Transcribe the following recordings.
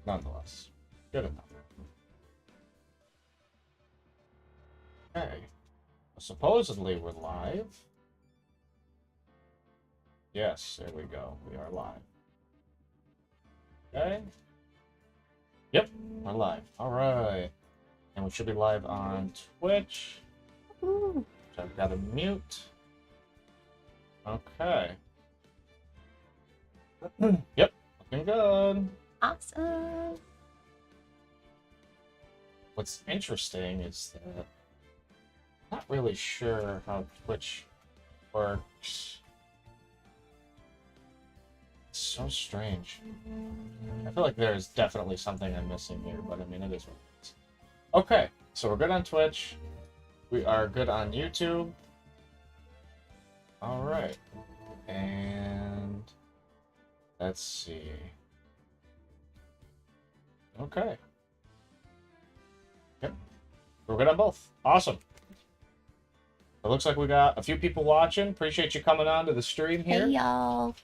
nonetheless. Good enough. Okay. Supposedly we're live. Yes, there we go. We are live. Okay. Yep, we're live. Alright. And we should be live on Twitch. Ooh. Which I've got to mute. Okay. Yep, looking good. Awesome. What's interesting is that I'm not really sure how Twitch works. It's so strange. I feel like there's definitely something I'm missing here, but I mean, it is what it is. Okay, so we're good on Twitch. We are good on YouTube. Alright. And let's see. Okay. Yep. We're good on both. Awesome. It looks like we got a few people watching. Appreciate you coming on to the stream here. Hey, y'all.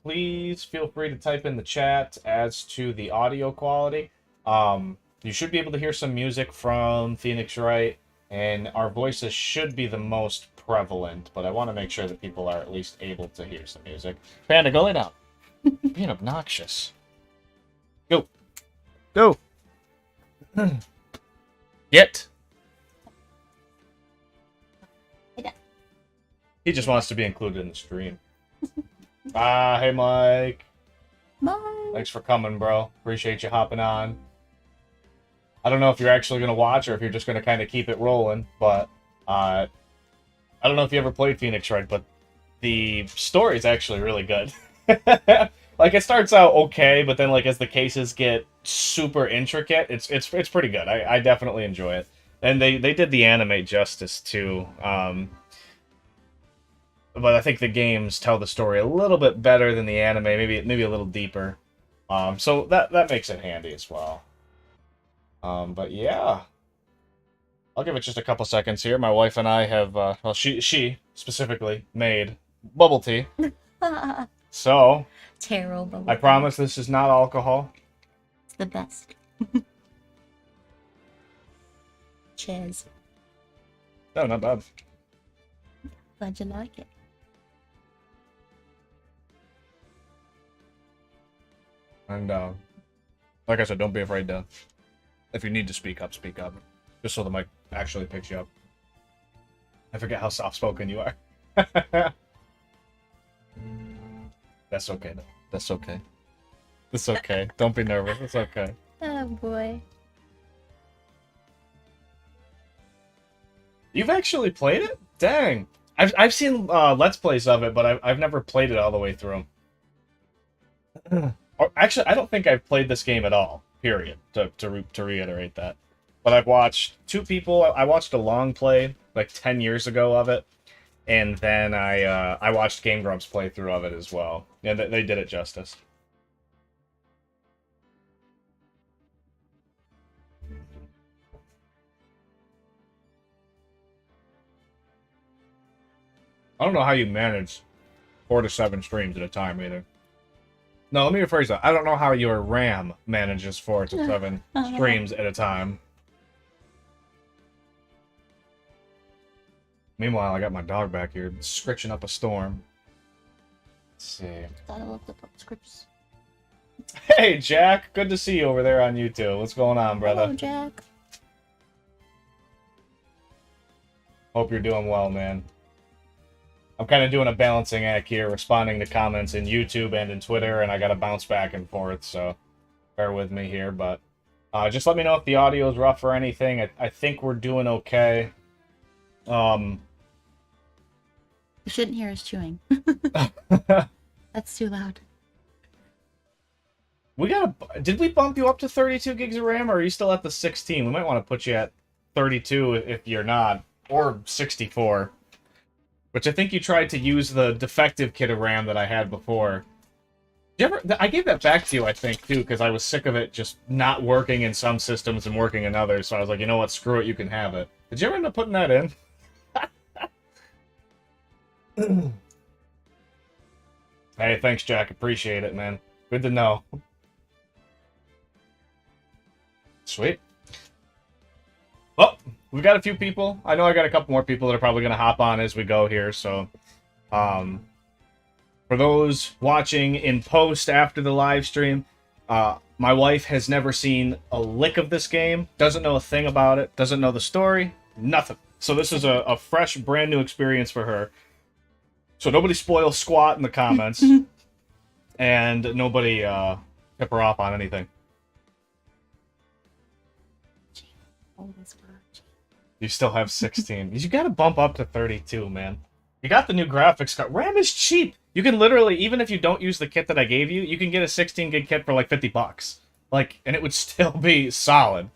Please feel free to type in the chat as to the audio quality. You should be able to hear some music from Phoenix Wright, and our voices should be the most prevalent, but I want to make sure that people are at least able to hear some music. Panda, go lay down. Being obnoxious. Go. Go. Get. He just wants to be included in the stream. Hey Mike. Bye. Thanks for coming, bro. Appreciate you hopping on. I don't know if you're actually going to watch or if you're just going to kind of keep it rolling, but I don't know if you ever played Phoenix Wright, but the story is actually really good. Like, it starts out okay, but then, like, as the cases get super intricate, it's pretty good. I definitely enjoy it. And they did the anime justice, too. But I think the games tell the story a little bit better than the anime, maybe a little deeper. So that makes it handy as well. But yeah, I'll give it just a couple seconds here. My wife and I have, well, she specifically made bubble tea. So Terrible. I promise this is not alcohol. It's the best. Cheers. No, not bad. Glad you like it. And like I said, don't be afraid to. If you need to speak up, speak up. Just so the mic actually picks you up. I forget how soft-spoken you are. That's okay, though. That's okay. It's okay. Don't be nervous. It's okay. Oh, boy. You've actually played it? Dang. I've seen Let's Plays of it, but I've never played it all the way through. Or, actually, I don't think I've played this game at all. Period. To reiterate that, but I've watched two people. I watched a long play like 10 years ago of it, and then I watched Game Grumps playthrough of it as well. Yeah, they did it justice. I don't know how you manage 4 to 7 streams at a time either. No, let me rephrase that. I don't know how your RAM manages 4 to 7 streams at a time. Meanwhile, I got my dog back here scritching up a storm. Let's see. Gotta look up scripts. Hey, Jack. Good to see you over there on YouTube. What's going on, brother? Hello, Jack. Hope you're doing well, man. I'm kind of doing a balancing act here, responding to comments in YouTube and in Twitter, and I got to bounce back and forth, so bear with me here. But just let me know if the audio is rough or anything. I think we're doing okay. You shouldn't hear us chewing. That's too loud. Did we bump you up to 32 gigs of RAM, or are you still at the 16? We might want to put you at 32 if you're not, or 64. Which I think you tried to use the defective kit of RAM that I had before. I gave that back to you, I think, too, because I was sick of it just not working in some systems and working in others. So I was like, you know what, screw it, you can have it. Did you ever end up putting that in? Hey, thanks, Jack. Appreciate it, man. Good to know. Sweet. Well, we've got a few people. I know I got a couple more people that are probably going to hop on as we go here, so... for those watching in post after the live stream, my wife has never seen a lick of this game, doesn't know a thing about it, doesn't know the story, nothing. So this is a fresh, brand new experience for her. So nobody spoil squat in the comments, and nobody tip her off on anything. You still have 16. You gotta bump up to 32, man. You got the new graphics card. RAM is cheap. You can literally, even if you don't use the kit that I gave you, you can get a 16 gig kit for like $50. Like, and it would still be solid.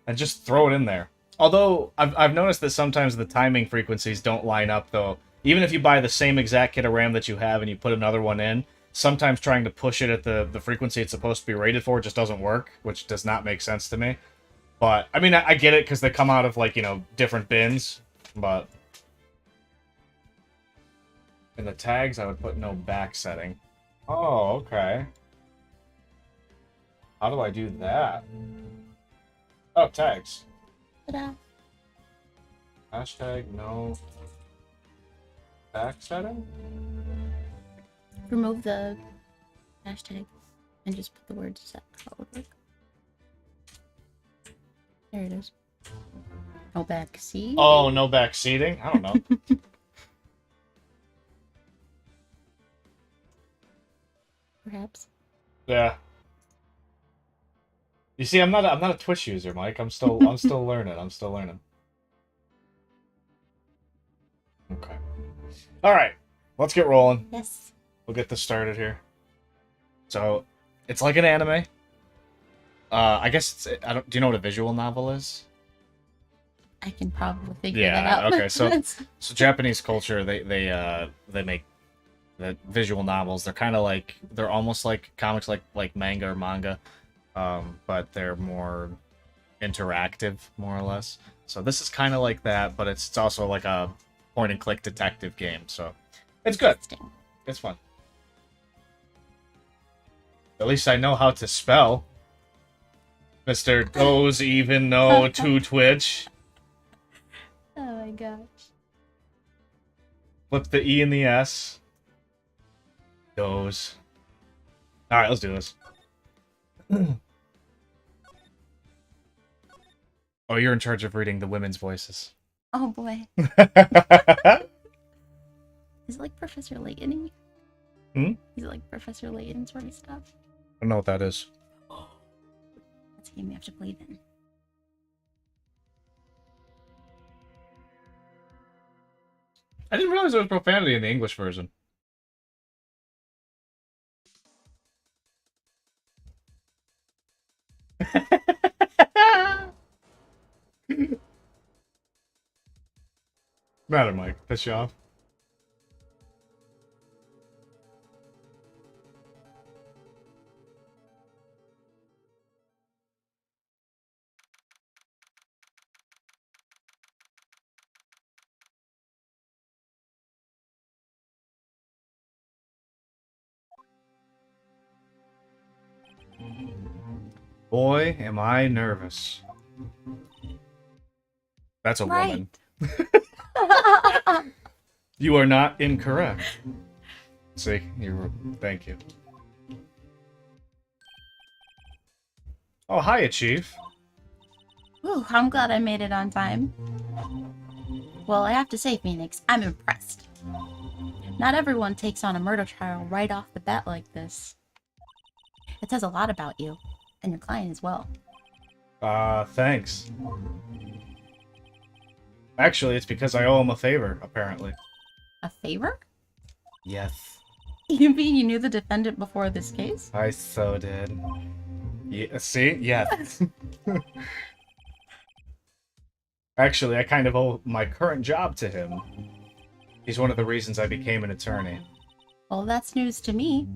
And just throw it in there. Although, I've noticed that sometimes the timing frequencies don't line up, though. Even if you buy the same exact kit of RAM that you have and you put another one in, sometimes trying to push it at the frequency it's supposed to be rated for just doesn't work, which does not make sense to me. But, I mean, I get it, because they come out of, like, you know, different bins, but... In the tags, I would put no back setting. Oh, okay. How do I do that? Oh, tags. Ta-da. Hashtag no back setting? Remove the hashtag and just put the word set. How it would work. There it is. No back seat. Oh, no back seating? I don't know. Perhaps. Yeah. You see, I'm not a Twitch user, Mike. I'm still learning. I'm still learning. Okay. All right. Let's get rolling. Yes. We'll get this started here. So, it's like an anime. I guess it's, do you know what a visual novel is? I can probably figure that out. Okay. So Japanese culture, they make the visual novels. They're almost like comics, like manga or manga, but they're more interactive, more or less. So this is kind of like that, but it's also like a point and click detective game. So it's good. It's fun. At least I know how to spell. Mr. Goes Even No to Twitch. Oh my gosh. Flip the E and the S. Goes. Alright, let's do this. Oh, you're in charge of reading the women's voices. Oh boy. Is it like Professor Layton? Hmm? Is it like Professor Layton sort of stuff? I don't know what that is. That's a game we have to play then. I didn't realize there was profanity in the English version. Matter, Mike. Piss you off? Boy, am I nervous. That's a woman. You are not incorrect. See, thank you. Oh, hiya, Chief. Ooh, I'm glad I made it on time. Well, I have to say, Phoenix, I'm impressed. Not everyone takes on a murder trial right off the bat like this. It says a lot about you, and your client as well. Thanks. Actually, it's because I owe him a favor, apparently. A favor? Yes. You mean you knew the defendant before this case? I so did. Yeah, see? Yes. Actually, I kind of owe my current job to him. He's one of the reasons I became an attorney. Well, that's news to me.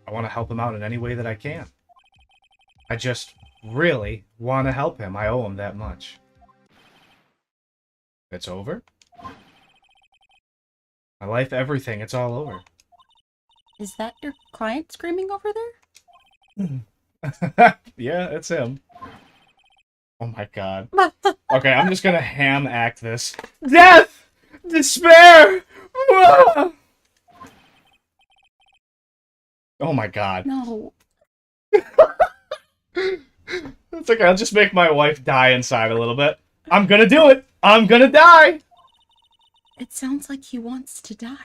I want to help him out in any way that I can. I just really want to help him. I owe him that much. It's over? My life, everything, it's all over. Is that your client screaming over there? Yeah, it's him. Oh my god. Okay, I'm just gonna ham act this. Death! Despair! Oh my god. No. It's okay, I'll just make my wife die inside a little bit. I'm gonna do it! I'm gonna die! It sounds like he wants to die.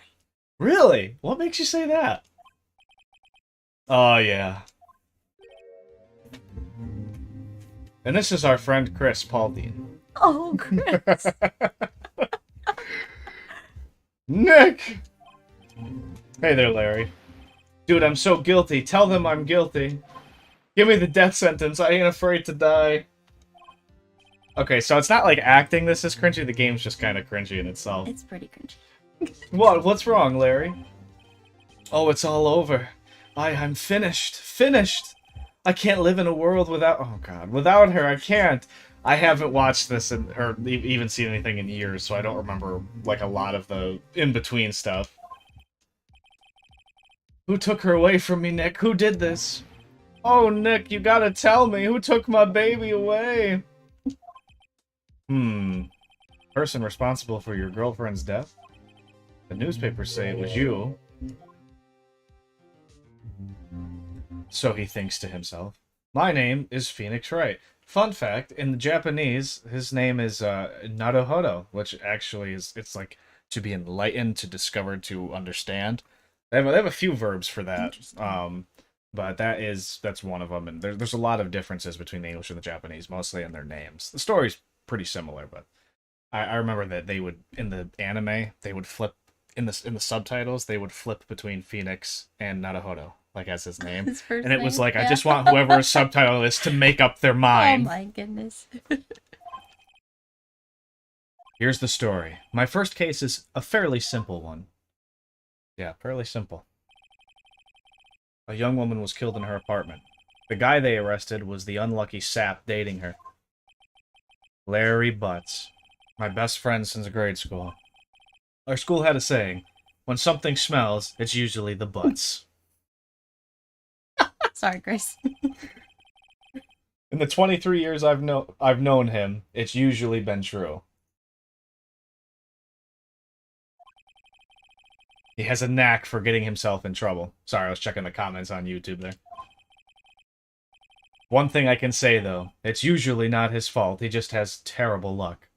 Really? What makes you say that? Oh, yeah. And this is our friend Chris Pauldine. Oh, Chris. Nick! Hey there, Larry. Dude, I'm so guilty. Tell them I'm guilty. Give me the death sentence. I ain't afraid to die. Okay, so it's not like acting this is cringy. The game's just kind of cringy in itself. It's pretty cringy. What? What's wrong, Larry? Oh, it's all over. I'm finished. Finished! I can't live in a world without... Oh, God. Without her, I can't. I haven't watched this or even seen anything in years, so I don't remember, like, a lot of the in-between stuff. Who took her away from me, Nick? Who did this? Oh, Nick, you gotta tell me. Who took my baby away? Person responsible for your girlfriend's death? The newspapers say it was you. So he thinks to himself. My name is Phoenix Wright. Fun fact, in the Japanese, his name is Naruhodo, which actually is, it's like to be enlightened, to discover, to understand. They have a few verbs for that. But that's one of them, and there's a lot of differences between the English and the Japanese, mostly in their names. The story's pretty similar, but I remember that they would, in the anime, they would flip, in the subtitles, they would flip between Phoenix and Naruhodo, like as his name. His first and it was name? like, Yeah. I just want whoever's subtitle is to make up their mind. Oh my goodness. Here's the story. My first case is a fairly simple one. Yeah, fairly simple. A young woman was killed in her apartment. The guy they arrested was the unlucky sap dating her. Larry Butts. My best friend since grade school. Our school had a saying, when something smells, it's usually the butts. Sorry, Chris. In the 23 years I've known him, it's usually been true. He has a knack for getting himself in trouble. Sorry, I was checking the comments on YouTube there. One thing I can say, though, it's usually not his fault. He just has terrible luck.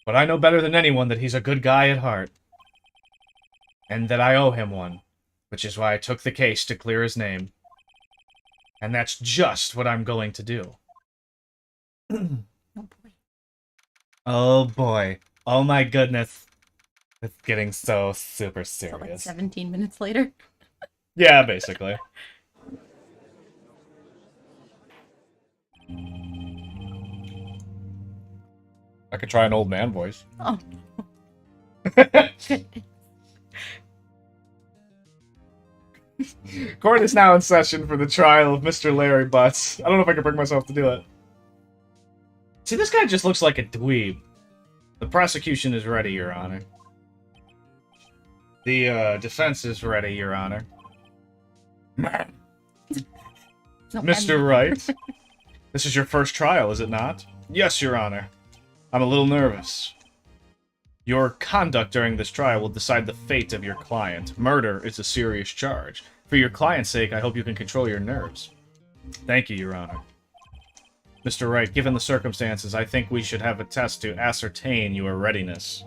But I know better than anyone that he's a good guy at heart. And that I owe him one. Which is why I took the case to clear his name. And that's just what I'm going to do. Oh boy. Oh boy. Oh my goodness. It's getting so super So like serious. 17 minutes later. Yeah, basically. I could try an old man voice. Oh. Court is now in session for the trial of Mr. Larry Butts. I don't know if I can bring myself to do it. See, this guy just looks like a dweeb. The prosecution is ready, Your Honor. The defense is ready, Your Honor. No, Mr. Wright, this is your first trial, is it not? Yes, Your Honor. I'm a little nervous. Your conduct during this trial will decide the fate of your client. Murder is a serious charge. For your client's sake, I hope you can control your nerves. Thank you, Your Honor. Mr. Wright, given the circumstances, I think we should have a test to ascertain your readiness.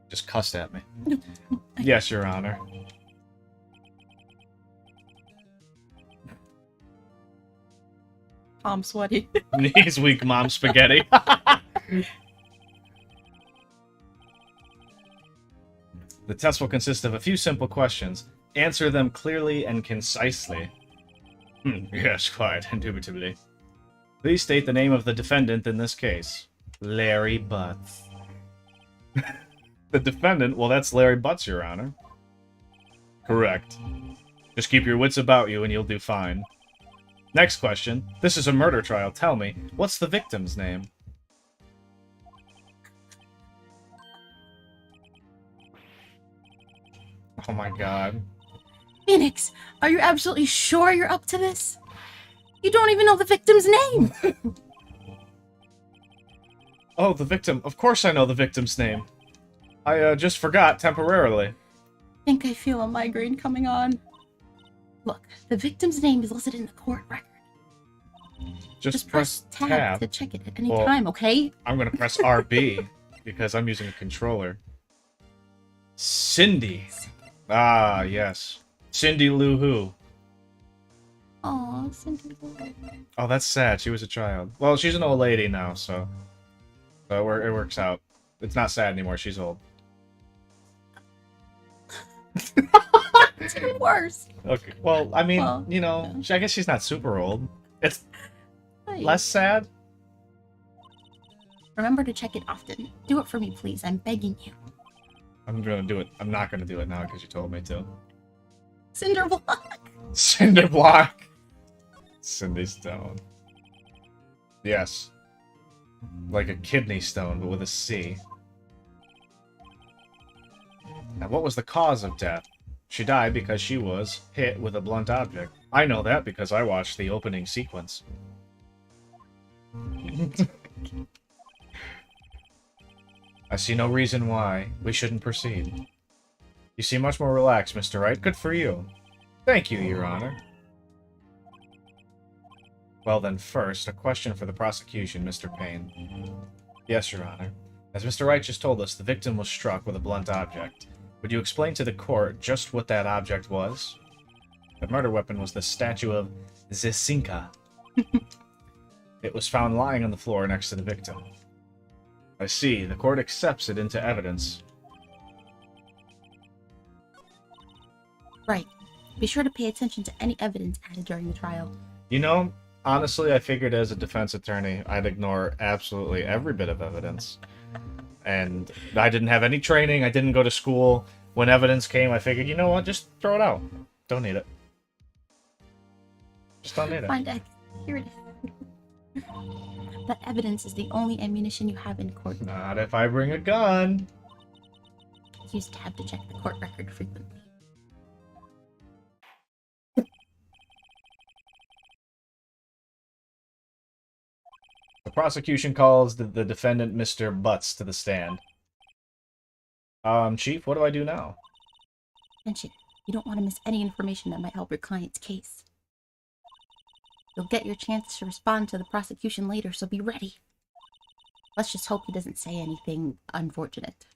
Just cussed at me. Yes, Your Honor. I'm sweaty. Knees weak, mom spaghetti. The test will consist of a few simple questions. Answer them clearly and concisely. Yes, quite, indubitably. Please state the name of the defendant in this case. Larry Butts. The defendant? Well, that's Larry Butts, Your Honor. Correct. Just keep your wits about you and you'll do fine. Next question. This is a murder trial. Tell me, what's the victim's name? Oh my god. Phoenix, are you absolutely sure you're up to this? You don't even know the victim's name! Oh, the victim. Of course I know the victim's name. I just forgot temporarily. I think I feel a migraine coming on. Look, the victim's name is listed in the court record. Just press tab to check it at any time, okay? I'm gonna press RB because I'm using a controller. Cindy. Ah, yes. Cindy Lou Who. Aw, Cindy. Oh, that's sad. She was a child. Well, she's an old lady now, so it works out. It's not sad anymore. She's old. It's even worse. Okay. Well, I mean, Well, you know, I guess she's not super old. It's Hey. less sad. Remember to check it often. Do it for me, please. I'm begging you. I'm gonna do it. I'm not gonna do it now because you told me to. Cinder block. Cinder block. Cindy Stone. Yes. Like a kidney stone, but with a C. Now, what was the cause of death? She died because she was hit with a blunt object. I know that because I watched the opening sequence. I see no reason why we shouldn't proceed. You seem much more relaxed, Mr. Wright. Good for you. Thank you, Your Honor. Well then, first, a question for the prosecution, Mr. Payne. Yes, Your Honor. As Mr. Wright just told us, the victim was struck with a blunt object. Would you explain to the court just what that object was? The murder weapon was the statue of Zesinka. It was found lying on the floor next to the victim. I see. The court accepts it into evidence. Right. Be sure to pay attention to any evidence added during the trial. You know, honestly, I figured as a defense attorney, I'd ignore absolutely every bit of evidence. And I didn't have any training. I didn't go to school. When evidence came, I figured, you know what? Just throw it out. Don't need it. Just don't need it. Find X. Here it is. That evidence is the only ammunition you have in court. Not if I bring a gun. Use tab to check the court record frequently. The prosecution calls the defendant Mr. Butts to the stand. Chief, what do I do now? Attention. You don't want to miss any information that might help your client's case. You'll get your chance to respond to the prosecution later, so be ready. Let's just hope he doesn't say anything unfortunate.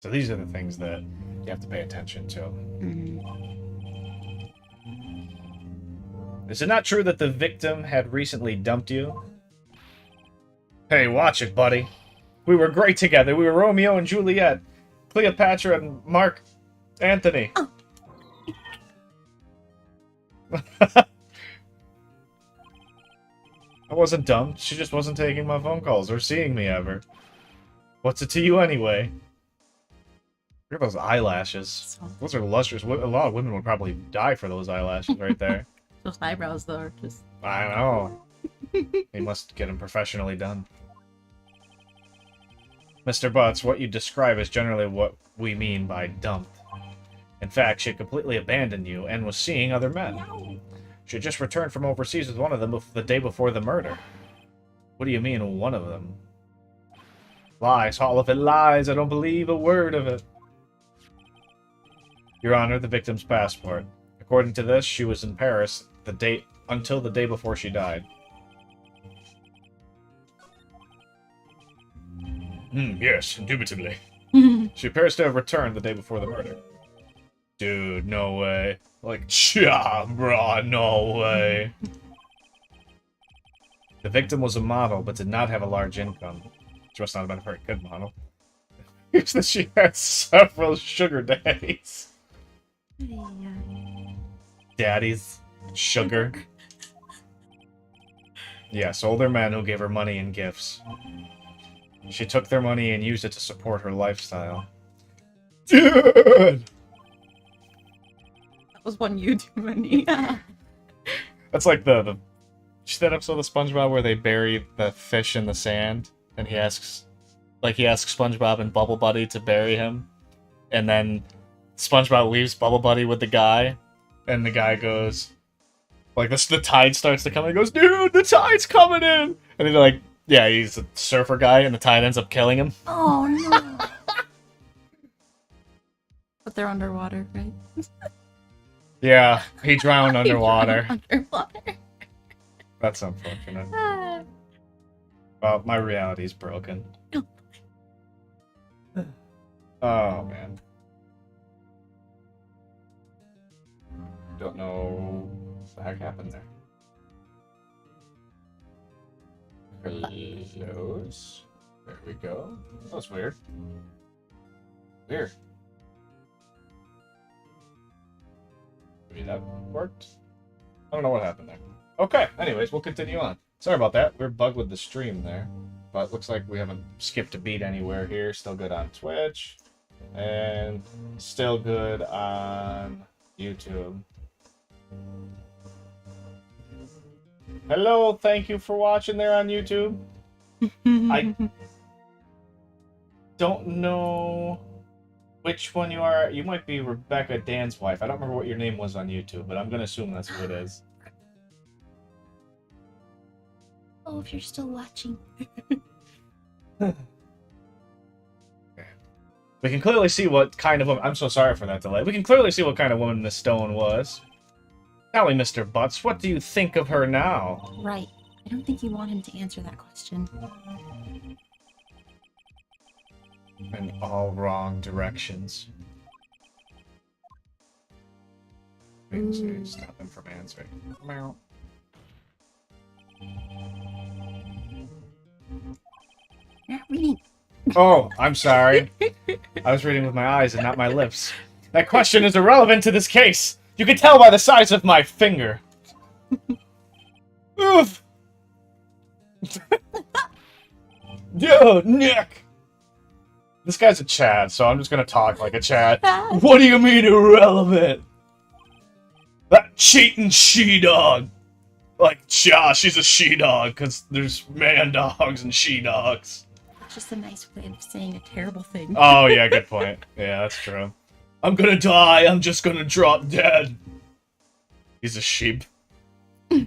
So these are the things that you have to pay attention to. Is it not true that the victim had recently dumped you? Hey, watch it, buddy. We were great together. We were Romeo and Juliet. Cleopatra and Mark Anthony. Oh. I wasn't dumb. She just wasn't taking my phone calls or seeing me ever. What's it to you anyway? Look at those eyelashes. Those are lustrous. A lot of women would probably die for those eyelashes right there. Those eyebrows, though, are just... I know. They must get them professionally done. Mr. Butts, what you describe is generally what we mean by dumped. In fact, she had completely abandoned you and was seeing other men. No. She had just returned from overseas with one of them the day before the murder. What do you mean, one of them? Lies, all of it lies. I don't believe a word of it. Your Honor, the victim's passport. According to this, she was in Paris until the day before she died. Yes, indubitably. She appears to have returned the day before the murder. Dude, no way. Like, yeah, bruh, no way. The victim was a model, but did not have a large income. She must not have been a very good model. Here's that she had several sugar daddies. Daddies. Sugar. Yes, older men who gave her money and gifts. She took their money and used it to support her lifestyle. Dude! That was one you too many. That's like the Just that episode of SpongeBob where they bury the fish in the sand, and he asks SpongeBob and Bubble Buddy to bury him, and then SpongeBob leaves Bubble Buddy with the guy, and the guy goes, like, the tide starts to come, and he goes, dude, the tide's coming in! And he's like, yeah, he's a surfer guy, and the tide ends up killing him. Oh, no. But they're underwater, right? Yeah, he drowned underwater. Underwater. That's unfortunate. Well, my reality's broken. Oh, man. Don't know what the heck happened there. Close. There we go. That was weird. Weird. Maybe that worked? I don't know what happened there. Okay, anyways, we'll continue on. Sorry about that. We're bugged with the stream there. But looks like we haven't skipped a beat anywhere here. Still good on Twitch. And still good on YouTube. Hello, thank you for watching there on YouTube. I don't know which one you are. You might be Rebecca, Dan's wife. I don't remember what your name was on YouTube, but I'm going to assume that's who it is. Oh, if you're still watching. We can clearly see what kind of woman... I'm so sorry for that delay. We can clearly see what kind of woman Miss Stone was. Tell me, Mr. Butts, what do you think of her now? Right. I don't think you want him to answer that question. In all wrong directions. Stop him from answering. Meow. Not reading. Oh, I'm sorry. I was reading with my eyes and not my lips. That question is irrelevant to this case. You can tell by the size of my finger. Oof. Yo, Nick. This guy's a Chad, so I'm just gonna talk like a Chad. What do you mean irrelevant? That cheating she-dog. Like, she's a she-dog, because there's man-dogs and she-dogs. It's just a nice way of saying a terrible thing. Oh, yeah, good point. Yeah, that's true. I'm gonna die, I'm just gonna drop dead. He's a sheep.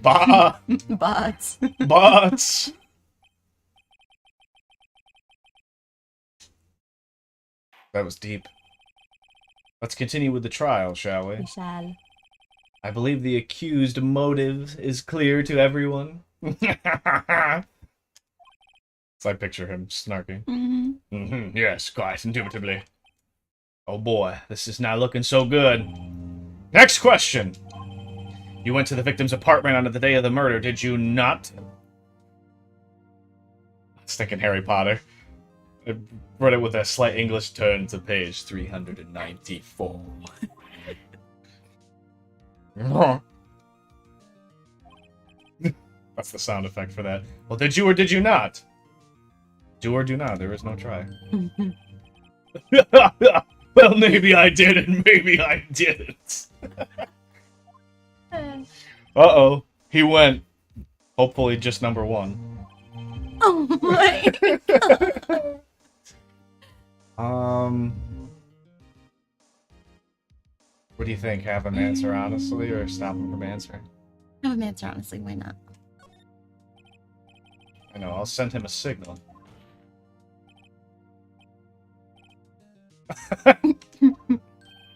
Bah! Bots. Bots! That was deep. Let's continue with the trial, shall we? We shall. I believe the accused motive is clear to everyone. So I picture him snarking. Yes, quite indubitably. Oh boy, this is not looking so good. Next question! You went to the victim's apartment on the day of the murder, did you not? I was thinking Harry Potter. I read it with a slight English turn to page 394. That's the sound effect for that. Well, did you or did you not? Do or do not. There is no try. Well, maybe I did and maybe I didn't. Uh-oh. He went. Hopefully just number one. Oh my god. What do you think? Have him answer honestly or stop him from answering? Have him answer honestly, why not? I know, I'll send him a signal.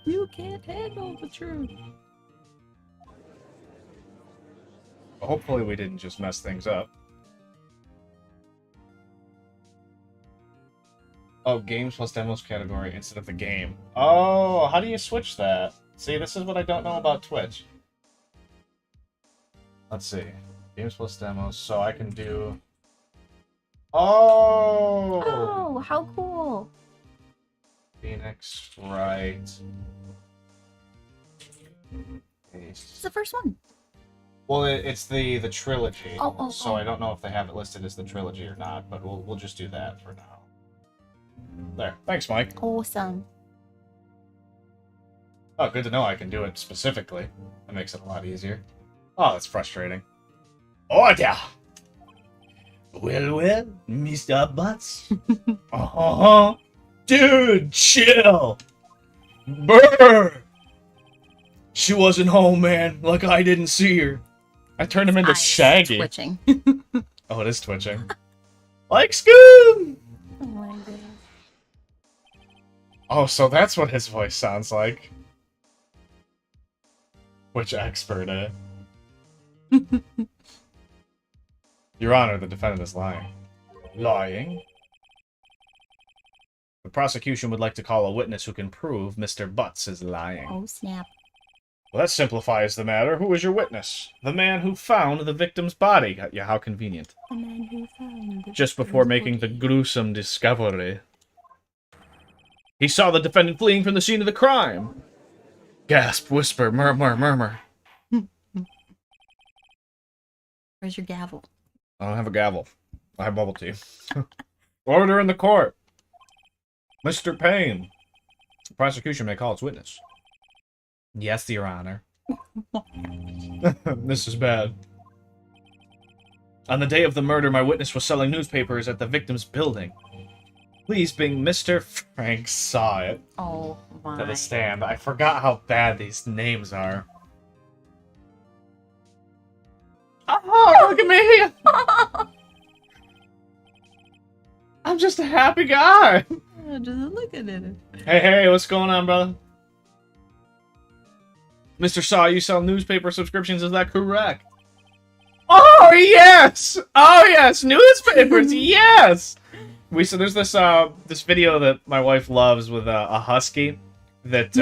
You can't handle the truth. Hopefully we didn't just mess things up. Oh, games plus demos category instead of the game. Oh, how do you switch that? See, this is what I don't know about Twitch. Let's see. Games plus demos, so I can do... Oh! Oh, how cool. Phoenix, Wright. It's the first one. Well, it's the trilogy. So Oh. I don't know if they have it listed as the trilogy or not, but we'll just do that for now. There. Thanks, Mike. Awesome. Oh, good to know I can do it specifically. That makes it a lot easier. Oh, that's frustrating. Order! Well, Mr. Butts. Uh-huh. Dude, chill! Brr! She wasn't home, man. Like I didn't see her. I turned him into Eyes Shaggy. twitching. Oh, it is twitching. Like Scoob! Oh my goodness. Oh, so that's what his voice sounds like. Which expert, eh? Your Honor, the defendant is lying. Lying? The prosecution would like to call a witness who can prove Mr. Butts is lying. Oh snap. Well, that simplifies the matter. Who is your witness? The man who found the victim's body. Yeah, how convenient. The man who found the Just before victim's making the body. gruesome discovery. He saw the defendant fleeing from the scene of the crime. Gasp, whisper, murmur, murmur. Where's your gavel? I don't have a gavel. I have bubble tea. Order in the court. Mr. Payne. The prosecution may call its witness. Yes, Your Honor. This is bad. On the day of the murder, my witness was selling newspapers at the victim's building. Please bring Mr. Frank saw it Oh my. to the stand. I forgot how bad these names are. Oh, look at me! I'm just a happy guy. Just looking at it. Hey, what's going on, brother? Mr. Saw, you sell newspaper subscriptions, is that correct? Oh, yes! Oh, yes! Newspapers, yes! So there's this this video that my wife loves with a husky that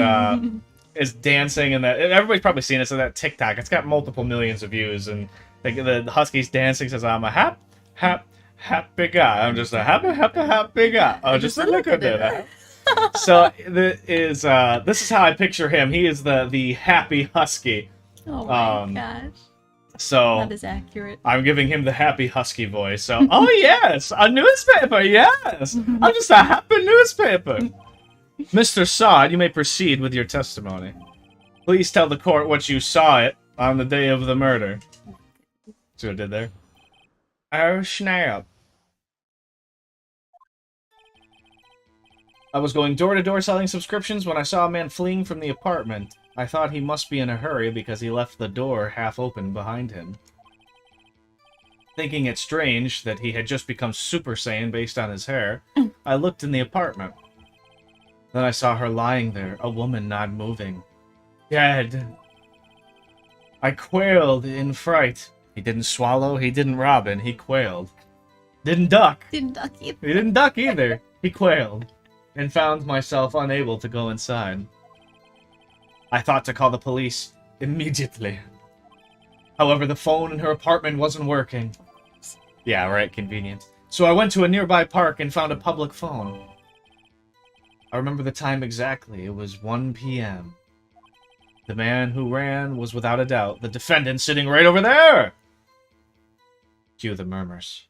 is dancing, and that everybody's probably seen it. So that TikTok, it's got multiple millions of views, and the husky's dancing, says, "I'm a happy guy. I'm just a happy guy. Oh, just look at it." So this is how I picture him. He is the happy husky. Oh my gosh. So That is accurate. I'm giving him the happy husky voice. So, oh yes, a newspaper, yes. I'm just a happy newspaper. Mr. Sod, you may proceed with your testimony. Please tell the court what you saw it on the day of the murder. See what I did there? Oh snap. I was going door to door selling subscriptions when I saw a man fleeing from the apartment. I thought he must be in a hurry because he left the door half open behind him. Thinking it strange that he had just become Super Saiyan based on his hair, I looked in the apartment. Then I saw her lying there, a woman not moving. Dead. I quailed in fright. He didn't swallow, he didn't robin, he quailed. Didn't duck. Didn't duck either. He didn't duck either. He quailed. And found myself unable to go inside. I thought to call the police immediately. However, the phone in her apartment wasn't working. Yeah, right, convenient. So I went to a nearby park and found a public phone. I remember the time exactly. It was 1 p.m. The man who ran was without a doubt the defendant sitting right over there! Cue the murmurs.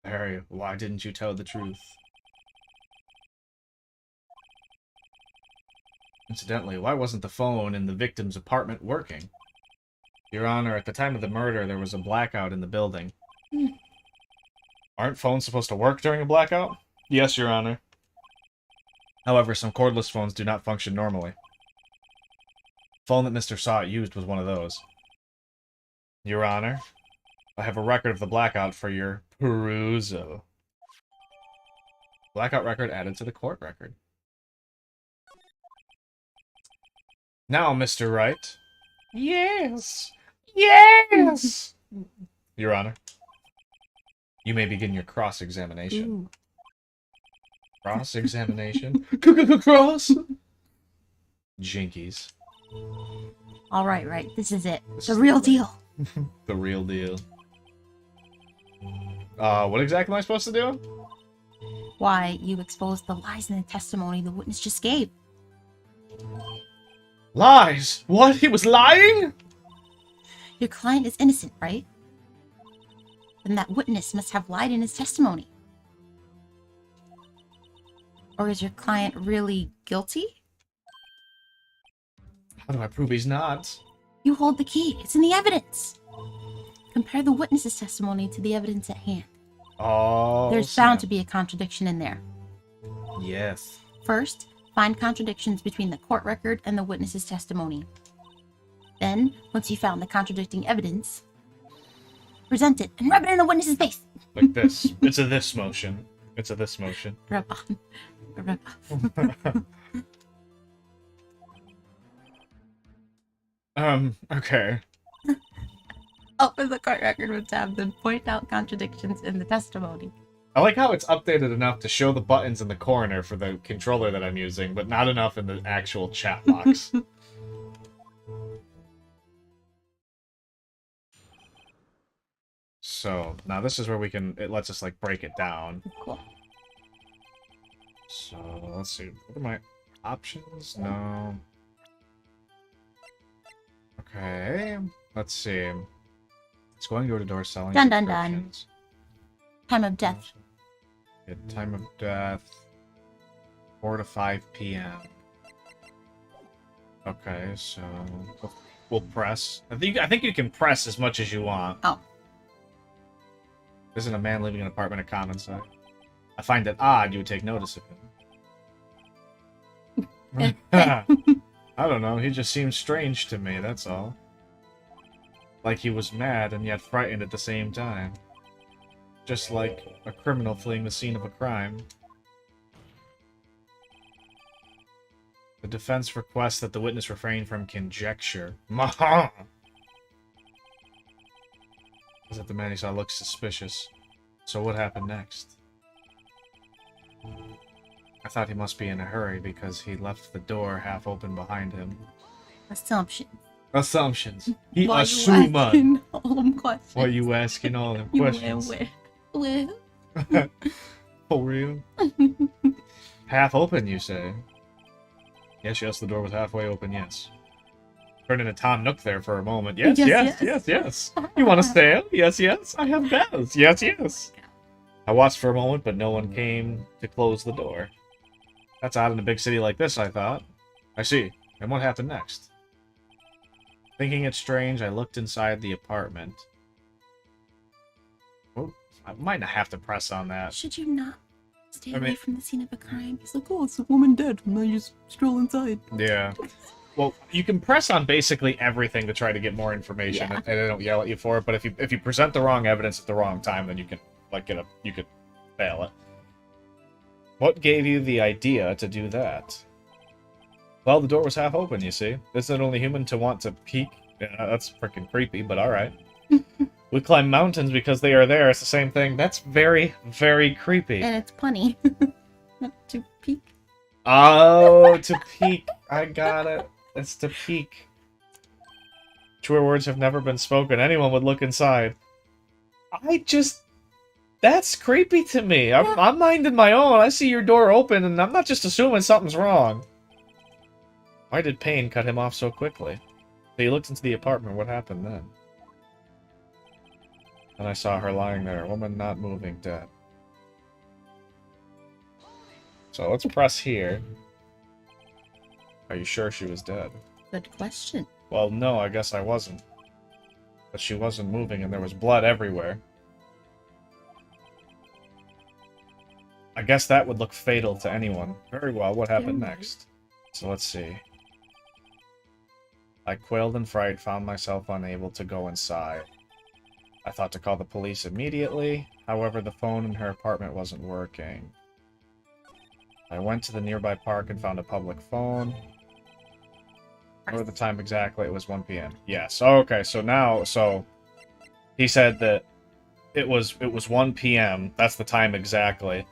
Harry, why didn't you tell the truth? Incidentally, why wasn't the phone in the victim's apartment working? Your Honor, at the time of the murder, there was a blackout in the building. Aren't phones supposed to work during a blackout? Yes, Your Honor. However, some cordless phones do not function normally. The phone that Mr. Saw used was one of those. Your Honor, I have a record of the blackout for your perusal. Blackout record added to the court record. Now, Mr. Wright. Yes! Yes! Your Honor, you may begin your cross-examination. Ooh. Cross-examination? Cross? Jinkies. All right. This is it. The real deal. The real deal. What exactly am I supposed to do? Why, you exposed the lies in the testimony the witness just gave. Lies? What? He was lying? Your client is innocent, right? Then that witness must have lied in his testimony. Or is your client really guilty? How do I prove he's not? You hold the key. It's in the evidence. Compare the witness's testimony to the evidence at hand. Oh, There's bound to be a contradiction in there. Yes. First, find contradictions between the court record and the witness's testimony. Then, once you found the contradicting evidence, present it and rub it in the witness's face. Like this. It's a this motion. It's a this motion. Rub on. Rub off. Okay. Open the court record with tabs and point out contradictions in the testimony. I like how it's updated enough to show the buttons in the corner for the controller that I'm using, but not enough in the actual chat box. So, now this is where we can, it lets us, like, break it down. Cool. So, let's see. What are my options? No. Okay. Let's see. It's going door to door selling. Dun dun dun. Time of death. Yeah, time of death. 4 to 5 p.m. Okay, so we'll press. I think you can press as much as you want. Oh. Isn't a man living in an apartment a common sight? I find it odd you would take notice of him. I don't know, he just seems strange to me, that's all. Like he was mad and yet frightened at the same time. Just like a criminal fleeing the scene of a crime. The defense requests that the witness refrain from conjecture. Maha! Is that the man he saw looks suspicious? So what happened next? I thought he must be in a hurry because he left the door half open behind him. Assumption. Assumptions. He Why assumed. you asking all them questions? Why you asking all them You questions? will. For real? Half open, you say? Yes, the door was halfway open, yes. Turned into Tom Nook there for a moment. Yes. You want to stay? Yes. I have bells. Yes. I watched for a moment, but no one came to close the door. That's odd in a big city like this, I thought. I see. And what happened next? Thinking it strange, I looked inside the apartment. Oh, I might not have to press on that. Should you not stay away from the scene of a crime? He's like, oh, it's a woman dead. And then you just stroll inside. Yeah. Well, you can press on basically everything to try to get more information, and they don't yell at you for it. But if you present the wrong evidence at the wrong time, then you can you could fail it. What gave you the idea to do that? Well, the door was half open, you see. Isn't it only human to want to peek? Yeah, that's freaking creepy, but alright. We climb mountains because they are there. It's the same thing. That's very, very creepy. And it's punny. Not to peek. Oh, to peek. I got it. It's to peek. Truer words have never been spoken. Anyone would look inside. That's creepy to me. I'm minding my own. I see your door open, and I'm not just assuming something's wrong. Why did pain cut him off so quickly? He looked into the apartment. What happened then? Then I saw her lying there, a woman not moving, dead. So let's press here. Are you sure she was dead? Good question. Well, no, I guess I wasn't. But she wasn't moving, and there was blood everywhere. I guess that would look fatal to anyone. Very well, what happened next? So let's see. I quailed in fright, found myself unable to go inside. I thought to call the police immediately, however the phone in her apartment wasn't working. I went to the nearby park and found a public phone. What the time exactly? It was 1 p.m. Yes, okay, so he said that it was 1 p.m. That's the time exactly.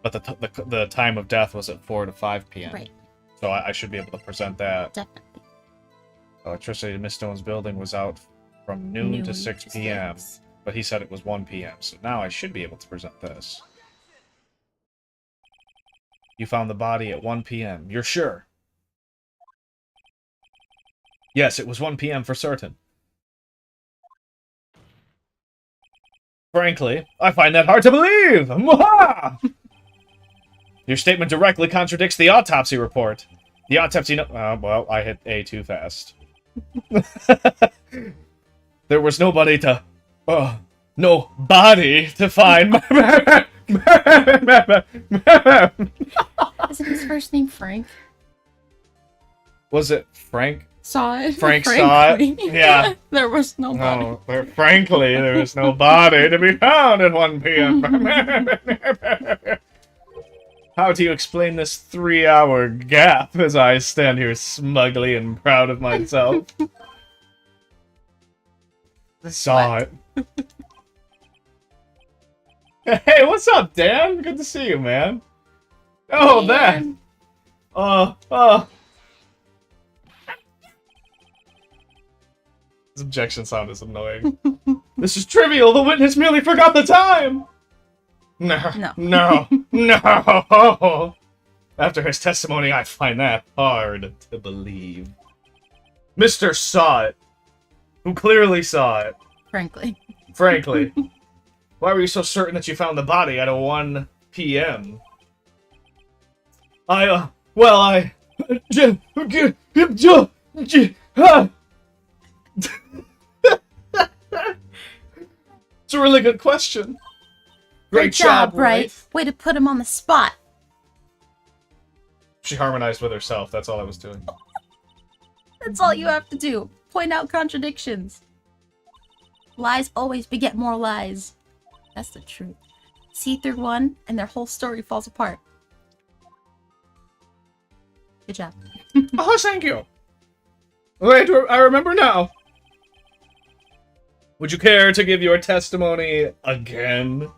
But the time of death was at 4 to 5 p.m. Right. So I should be able to present that. Definitely. Electricity in Miss Stone's building was out from noon to 6 p.m. But he said it was 1 p.m. So now I should be able to present this. You found the body at 1 p.m. You're sure? Yes, it was 1 p.m. for certain. Frankly, I find that hard to believe! Mwaha! Your statement directly contradicts the autopsy report. The autopsy well, I hit A too fast. There was nobody to... no body to find. Isn't his first name Frank? Was it Frank? Saw it. Frank saw it? Yeah. There was no body. No, frankly, there was no body to be found at 1 p.m. How do you explain this 3-hour gap as I stand here smugly and proud of myself? Saw it. Hey, what's up, Dan? Good to see you, man. Oh, Dan. that. This objection sound is annoying. This is trivial. The witness merely forgot the time. No. After his testimony, I find that hard to believe. Mr. Saw It, who clearly saw it. Frankly. Why were you so certain that you found the body at 1 p.m.? It's a really good question. Great job, Wright. Way to put him on the spot. She harmonized with herself. That's all I was doing. That's all you have to do. Point out contradictions. Lies always beget more lies. That's the truth. See through one, and their whole story falls apart. Good job. Oh, thank you. Wait, I remember now. Would you care to give your testimony again?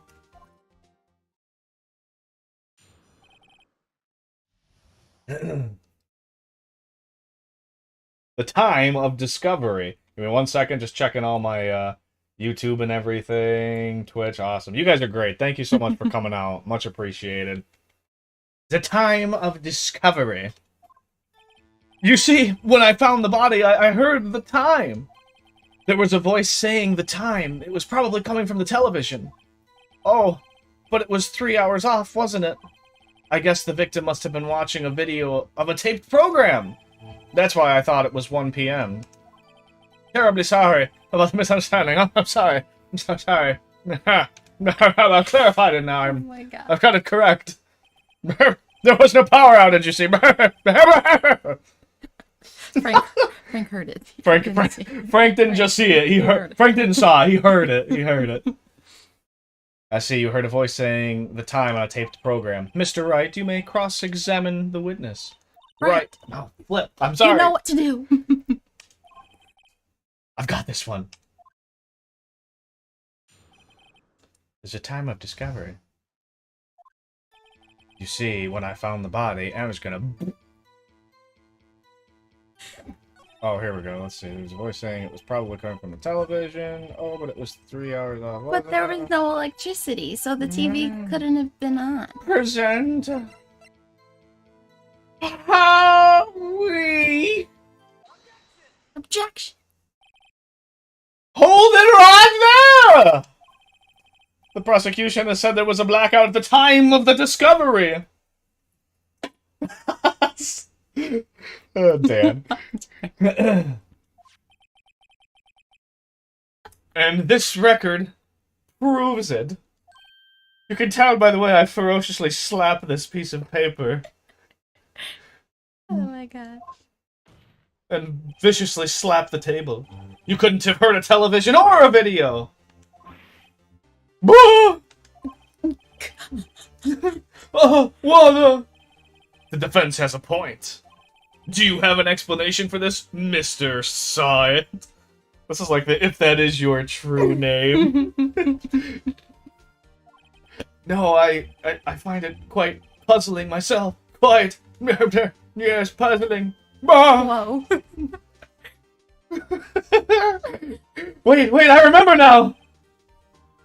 The time of discovery. Give me 1 second, just checking all my YouTube and everything. Twitch, awesome. You guys are great. Thank you so much for coming out. Much appreciated. The time of discovery. You see, when I found the body, I heard the time. There was a voice saying the time. It was probably coming from the television. Oh, but it was 3 hours off, wasn't it? I guess the victim must have been watching a video of a taped program. That's why I thought it was 1 p.m. Terribly sorry about the misunderstanding. I'm sorry. I'm so sorry. I've clarified it now. Oh my god. I've got it correct. There was no power outage, you see. Frank heard it. Frank didn't just see it. He heard. Frank didn't saw it. He heard it. He heard it. I see you heard a voice saying the time on a taped program. Mr. Wright, you may cross-examine the witness. Right. Oh, flip. I'm sorry. You know what to do. I've got this one. There's a time of discovery. You see, when I found the body, I was gonna... Oh, here we go. Let's see. There's a voice saying it was probably coming from the television. Oh, but it was 3 hours off. But there was no electricity, so the TV couldn't have been on. Present. How we... Objection. Hold it right there! The prosecution has said there was a blackout at the time of the discovery. Oh, Dan. And this record proves it. You can tell by the way I ferociously slap this piece of paper. Oh my god. And viciously slap the table. You couldn't have heard a television or a video. Oh, what the defense has a point. Do you have an explanation for this, Mr. Saw It? This is like the if that is your true name. No, I find it quite puzzling myself. Quite. Yes, puzzling. Whoa. Wait, I remember now!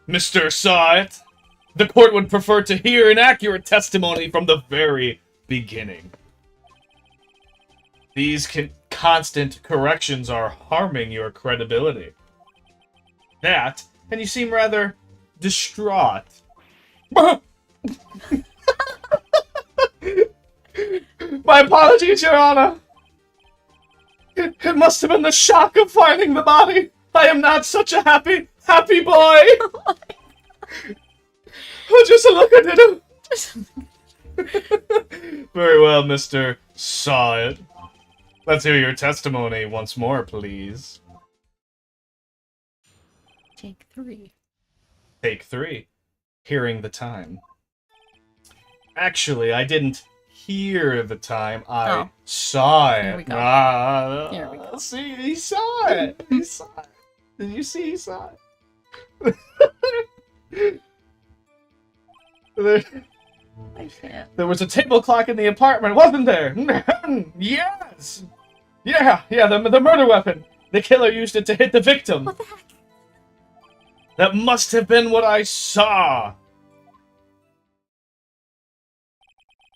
Mr. Saw It, the court would prefer to hear an accurate testimony from the very beginning. These constant corrections are harming your credibility. That, and you seem rather distraught. My apologies, Your Honor. It must have been the shock of finding the body. I am not such a happy boy. Oh, just look at him. Very well, Mr. Saw It. Let's hear your testimony once more, please. Take 3. Take 3. Hearing the time. Actually, I didn't hear the time. I saw it. There we go. There we go. See, he saw it. He saw it. Did you see he saw it? I can't. There was a table clock in the apartment, wasn't there? Yes! Yeah, the murder weapon. The killer used it to hit the victim. What the heck? That must have been what I saw.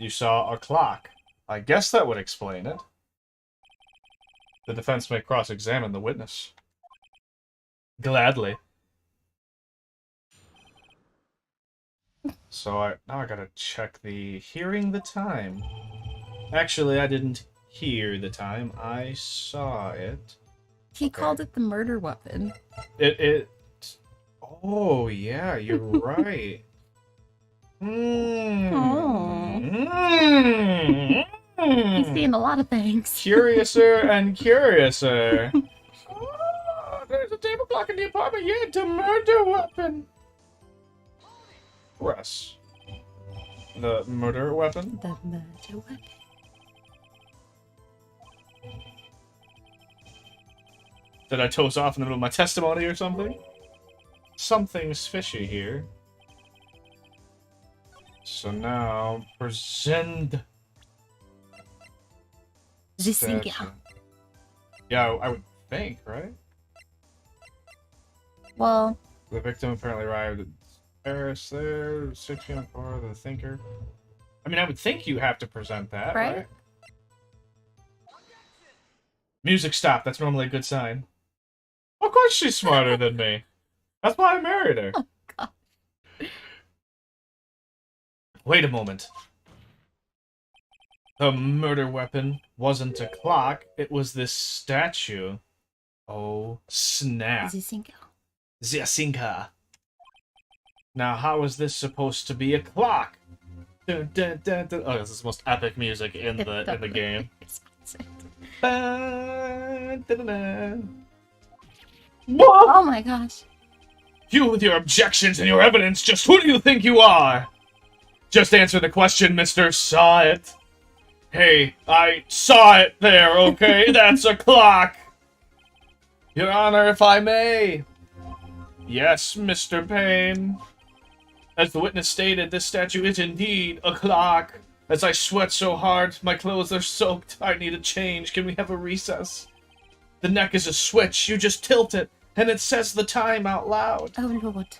You saw a clock. I guess that would explain it. The defense may cross-examine the witness. Gladly. So now I gotta check the hearing the time. Actually, I didn't hear the time. I saw it. He called it the murder weapon. Oh, yeah, you're right. He's seen a lot of things. Curiouser and curiouser. Oh, there's a table clock in the apartment. Yeah, the murder weapon. Press. The murder weapon? The murder weapon. Did I toast off in the middle of my testimony or something? Something's fishy here. So now, present. Yeah, I would think, right? Well, The victim apparently arrived at Paris there, 6 p.m. for the thinker. I mean, I would think you have to present that, right? Music stopped. That's normally a good sign. Of course she's smarter than me. That's why I married her. Oh, God. Wait a moment. The murder weapon wasn't a clock. It was this statue. Oh, snap. Zasinka. Now, how is this supposed to be a clock? Dun, dun, dun, dun. Oh, this is the most epic music in the game. Oh my gosh. You with your objections and your evidence, just who do you think you are? Just answer the question, Mr. Saw It. Hey, I saw it there, okay? That's a clock. Your Honor, if I may. Yes, Mr. Payne. As the witness stated, this statue is indeed a clock. As I sweat so hard, my clothes are soaked. I need a change. Can we have a recess? The neck is a switch. You just tilt it, and it says the time out loud. Oh, Lord.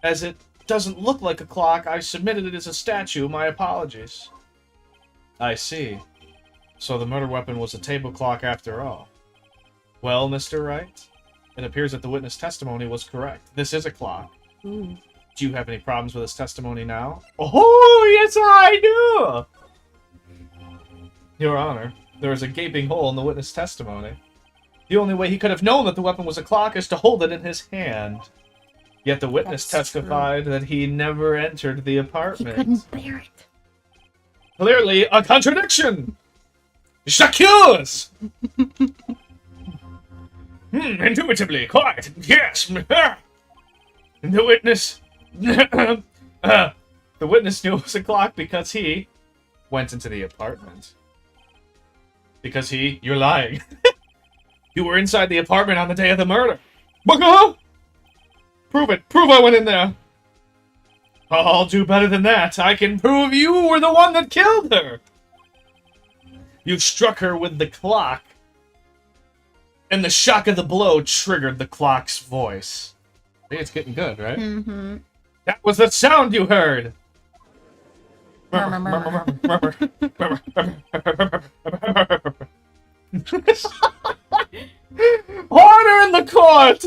As it doesn't look like a clock, I submitted it as a statue. My apologies. I see. So the murder weapon was a table clock after all. Well, Mr. Wright, it appears that the witness testimony was correct. This is a clock. Ooh. Do you have any problems with his testimony now? Oh, yes, I do! Your Honor, there is a gaping hole in the witness testimony. The only way he could have known that the weapon was a clock is to hold it in his hand. Yet the witness testified that he never entered the apartment. He couldn't bear it. Clearly a contradiction! J'accuse! Indubitably, quite, yes! The witness... the witness knew it was a clock because he went into the apartment. Because you're lying. You were inside the apartment on the day of the murder. Prove it. Prove I went in there. I'll do better than that. I can prove you were the one that killed her. You struck her with the clock. And the shock of the blow triggered the clock's voice. I think it's getting good, right? Mm-hmm. That was the sound you heard! Order in the court!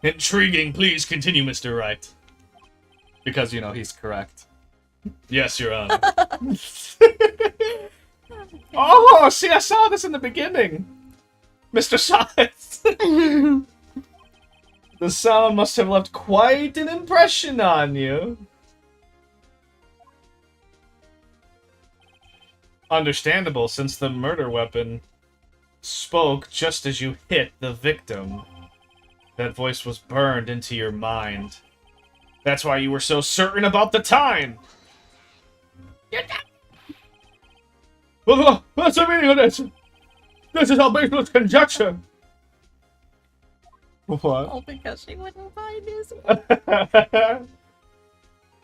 Intriguing. Please continue, Mr. Wright. Because, you know, he's correct. Yes, Your Honor. Oh, see, I saw this in the beginning. Mr. Science. The sound must have left quite an impression on you. Understandable, since the murder weapon spoke just as you hit the victim. That voice was burned into your mind. That's why you were so certain about the time! What's the meaning of this? This is all based on conjecture! What? All because she wouldn't find his one.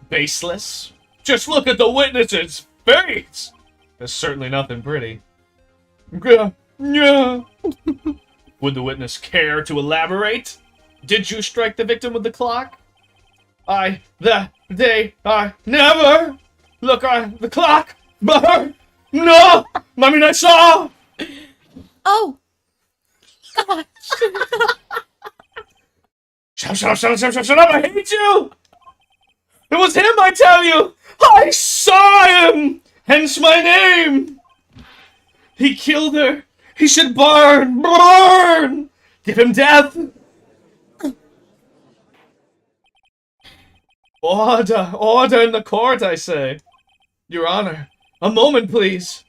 Baseless? Just look at the witness's face! There's certainly nothing pretty. Yeah. Would the witness care to elaborate? Did you strike the victim with the clock? Never! Look, the clock! Burn! No! I mean, I saw! Oh! Gosh! Shut up, I hate you! It was him, I tell you! I saw him! Hence my name! He killed her! He should burn! Burn! Give him death! Order in the court, I say. Your Honor, a moment, please.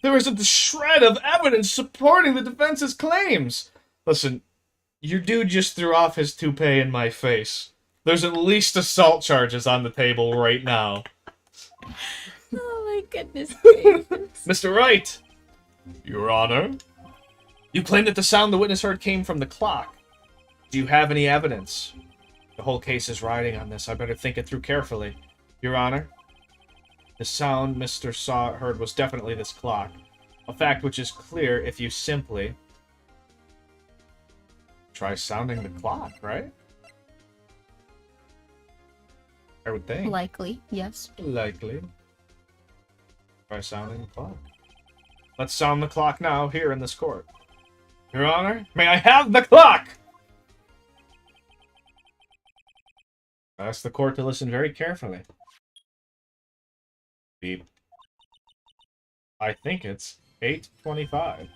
There isn't a shred of evidence supporting the defense's claims. Listen, your dude just threw off his toupee in my face. There's at least assault charges on the table right now. Oh my goodness gracious. Mr. Wright! Your Honor? You claim that the sound the witness heard came from the clock. Do you have any evidence? The whole case is riding on this. I better think it through carefully. Your Honor, the sound Mr. heard was definitely this clock. A fact which is clear if you simply try sounding the clock, right? I would think. Likely, yes. Likely. Try sounding the clock. Let's sound the clock now, here in this court. Your Honor, may I have the clock? I ask the court to listen very carefully. Beep. I think it's 8:25.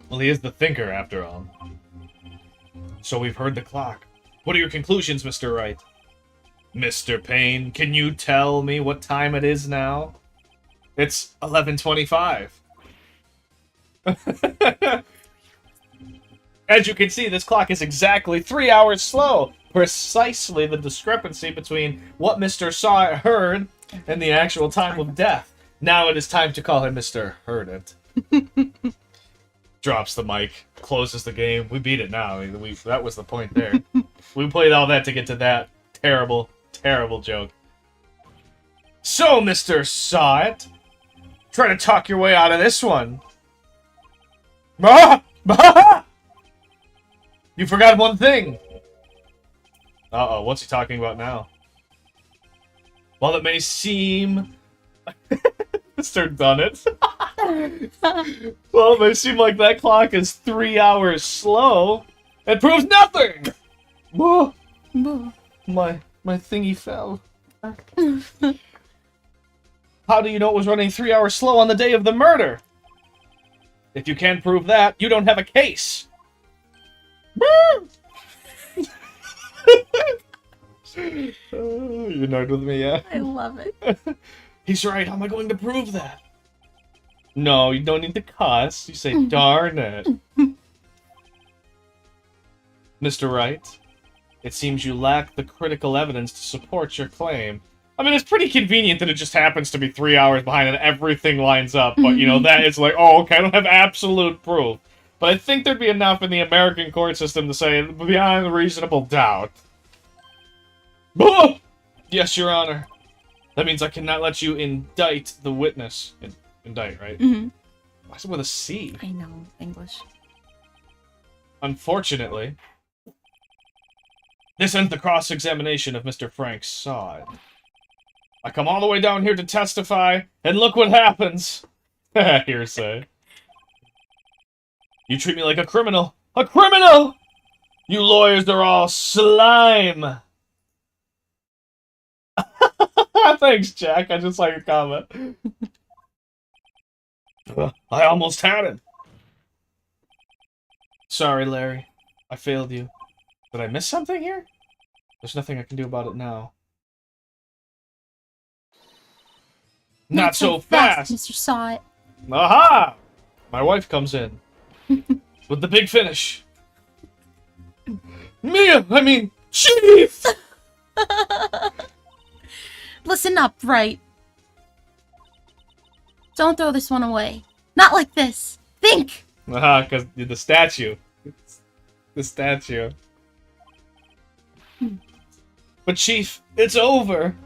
Well, he is the thinker, after all. So we've heard the clock. What are your conclusions, Mr. Wright? Mr. Payne, can you tell me what time it is now? It's 11:25. As you can see, this clock is exactly 3 hours slow. Precisely the discrepancy between what Mr. Heard and the actual time of death. Now it is time to call him Mr. Heard It. Drops the mic, closes the game. We beat it now. That was the point there. We played all that to get to that terrible, terrible joke. So, Mr. Saw It, try to talk your way out of this one. You forgot one thing. Uh-oh, what's he talking about now? While it may seem... Mr. Dunnett. Well, it may seem like that clock is 3 hours slow. It proves nothing! My thingy fell. How do you know it was running 3 hours slow on the day of the murder? If you can't prove that, you don't have a case. You're annoyed with me, yeah? I love it. He's right. How am I going to prove that? No, you don't need to cuss. You say, darn it. Mr. Wright, it seems you lack the critical evidence to support your claim. I mean, it's pretty convenient that it just happens to be 3 hours behind and everything lines up. But, you know, that is like, oh, okay, I don't have absolute proof. But I think there'd be enough in the American court system to say, beyond reasonable doubt. Oh! Yes, Your Honor. That means I cannot let you indict the witness. Indict, right? Mm-hmm. Why is it with a C? I know, English. Unfortunately, this ends the cross-examination of Mr. Frank Sod. I come all the way down here to testify, and look what happens! Hearsay. You treat me like a criminal. A criminal! You lawyers are all slime! Thanks, Jack. I just saw your comment. I almost had it. Sorry, Larry. I failed you. Did I miss something here? There's nothing I can do about it now. Not so fast! Mr. Saw It. Aha! My wife comes in. With the big finish. Chief! Listen up, Wright. Don't throw this one away. Not like this. Think! Aha, because the statue. The statue. But Chief, it's over.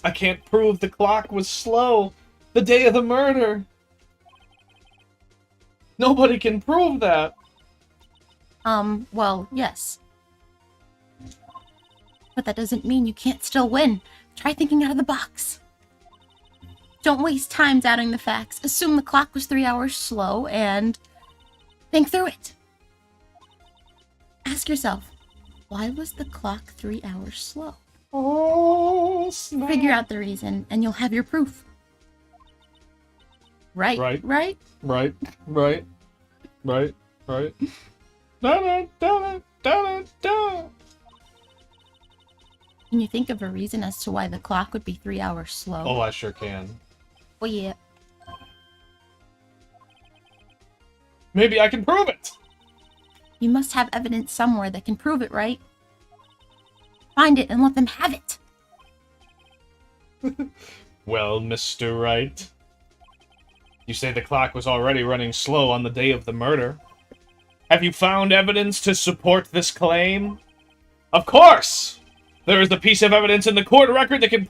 I can't prove the clock was slow. The day of the murder. Nobody can prove that. Well, yes. But that doesn't mean you can't still win. Try thinking out of the box. Don't waste time doubting the facts. Assume the clock was 3 hours slow and think through it. Ask yourself, why was the clock 3 hours slow? Oh, snap. Figure out the reason and you'll have your proof. Right? Right. Da-da-da-da-da-da. Can you think of a reason as to why the clock would be 3 hours slow? Oh, I sure can. Well, yeah. Maybe I can prove it. You must have evidence somewhere that can prove it, right? Find it and let them have it. Well, Mr. Wright, you say the clock was already running slow on the day of the murder. Have you found evidence to support this claim? Of course! There is a piece of evidence in the court record that can